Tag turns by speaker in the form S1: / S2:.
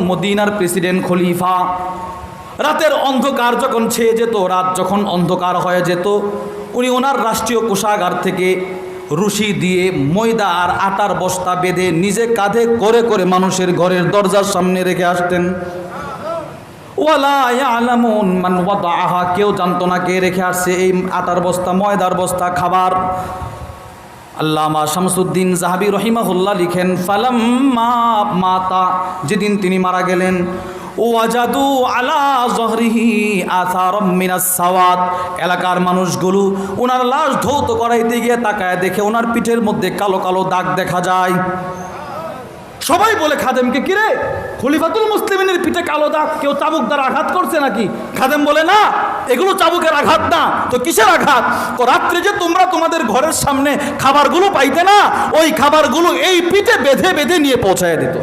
S1: মদিনার প্রেসিডেন্ট খলিফা। রাতের অন্ধকার যখন ছেয়ে যেত, রাত যখন অন্ধকার হয়ে যেত, উনি ওনার রাষ্ট্রীয় কোষাগার থেকে রুশি দিয়ে ময়দা আর আটার বস্তা বেঁধে নিজে কাঁধে করে করে মানুষের ঘরের দরজার সামনে রেখে আসতেন। ওয়ালা ইয়ালামুন মান ওয়াদাআহা, কেউ জানতো না কে রেখে আসছে এই আটার বস্তা, ময়দার বস্তা, খাবার। আল্লামা শামসুদ্দিন জাহাবি রহিমাহুল্লাহ লিখেন, ফালাম্মা মাতা, যেদিন তিনি মারা গেলেন, ওয়াজাদু আলা যহরিহি আসারাম মিনাস সাওয়াদ, এলাকার মানুষগুলো ওনার লাশ ধৌত করাইতে গিয়ে তাকায় দেখে ওনার পিঠের মধ্যে কালো কালো দাগ দেখা যায়। সবাই বলে খাদেমকে, কিরে খলিফাতুল মুসলিমিনের পিঠে কালো দাগ, কেউ চাবুক দ্বারা আঘাত করছে নাকি? খাদেম বলে, না, এগুলো চাবুকের আঘাত না তো কিসের আঘাত? তো রাত্রে যে তোমরা তোমাদের ঘরের সামনে খাবারগুলো পাইতে না, ওই খাবারগুলো এই পিঠে বেঁধে বেঁধে নিয়ে পৌঁছায় দিত।